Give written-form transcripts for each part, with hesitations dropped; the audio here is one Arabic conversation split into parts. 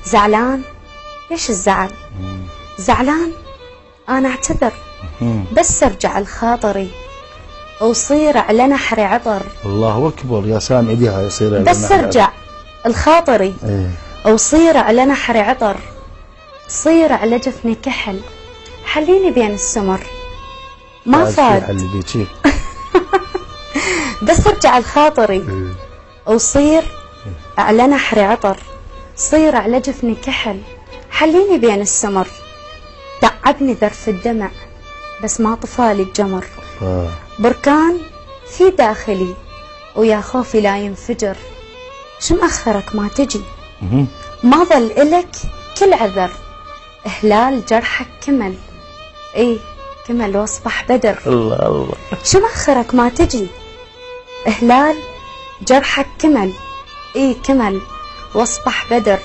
زعلان؟ ليش الزعل؟ زعلان؟ أنا أعتذر بس أرجع لخاطري وصير على نحري عطر. الله أكبر يا سامع ديها يصير على بس أرجع لخاطري وصير على نحري عطر، صير على جفني كحل، حليني بين السمر ما فاد. بس أرجع لخاطري وصير على نحري عطر، صير على جفني كحل، حليني بين السمر. تعبني ذرف الدمع بس ما طفالي الجمر. بركان في داخلي ويا خوفي لا ينفجر. شو مأخرك ما تجي؟ ما ظل إلك كل عذر. هلال جرحك كمل، ايه كمل واصبح بدر. الله الله. شو مأخرك ما تجي؟ هلال جرحك كمل، ايه كمل واصبح بدر.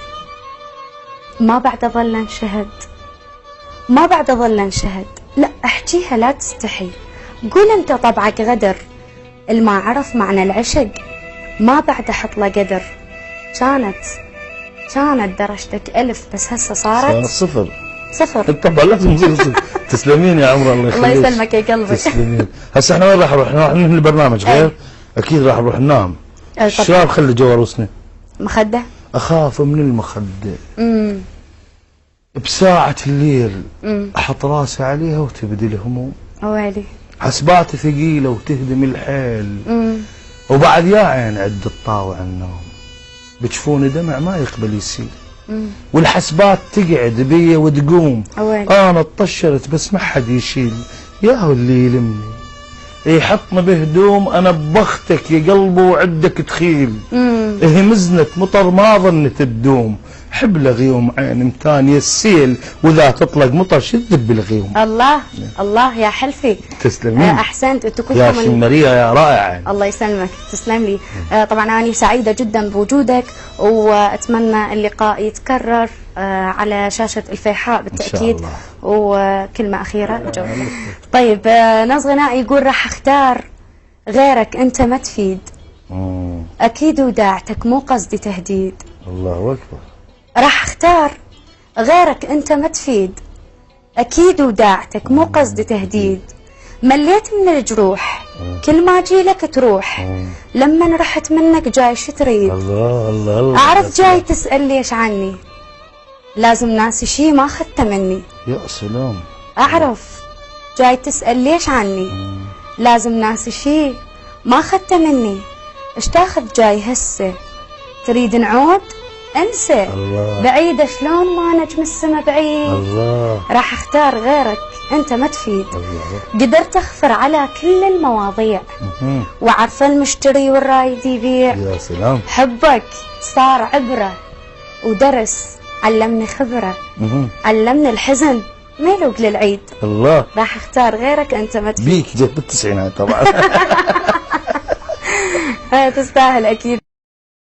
ما بعد ظل انشهد، ما بعد ظل انشهد. لا احكيها لا تستحي، قول انت طبعك غدر. الما عرف معنى العشق ما بعد حط له قدر. كانت درجتك 1000 بس هسه صارت صفر. طبعا لازم تصير صفر. تسلمين يا عمر الله يخليك. الله يسلمك يا قلبي. تسلمين. هسه احنا وين راح نروح؟ راح ننهي البرنامج غير؟ اكيد راح نروح ننام. الشباب خلي جو روسنا. مخدة؟ اخاف من المخدة. بساعة الليل احط راسي عليها وتبدي الهموم. ويلي. حسباتي ثقيلة وتهدم الحيل. وبعد يا عين عد الطاوع النوم. بجفوني دمع ما يقبل يسيل. والحسبات تقعد بي وتقوم. انا اتطشرت بس ما حد يشيل. يا هو اللي يلمني يحطني بهدوم. انا ببختك يا قلبي وعدك تخيل. هي مزنة مطر ما ظنت تدوم. حبل غيوم عين متانية السيل واذا تطلق مطر شذب بالغيوم. الله الله يا حلفي. تسلمين. احسنت. انتوا كلكم يا شمرية يا رائعة. الله يسلمك. تسلم لي. طبعا انا سعيدة جدا بوجودك واتمنى اللقاء يتكرر على شاشة الفيحاء بالتأكيد. إن شاء الله. وكلمة أخيرة. طيب ناس غنائي يقول راح اختار غيرك انت ما تفيد. اكيد وداعتك مو قصدي تهديد. الله اكبر. راح اختار غيرك انت ما تفيد، اكيد وداعتك مو قصدي تهديد. مليت من الجروح كل ما اجي لك تروح. لما رحت منك جاي شو تريد؟ الله الله الله. اعرف جاي تسأل ليش عني، لازم ناسي شي ما اخذته مني. يا سلام. اعرف جاي تسأل ليش عني، لازم ناسي شي ما اخذته مني. ايش تاخذ جاي هسه؟ تريد نعود؟ انسى. الله. بعيدة شلون ما نجم السما بعيد. الله. راح اختار غيرك انت ما تفيد. الله. قدرت اغفر على كل المواضيع وعارفه المشتري والرايد يبيع. يا سلام. حبك صار عبرة ودرس، علمني خبرة، علمني الحزن ما يلوق للعيد. الله. راح اختار غيرك انت ما تفيد. بيك جت بالتسعينات طبعا. تستاهل اكيد.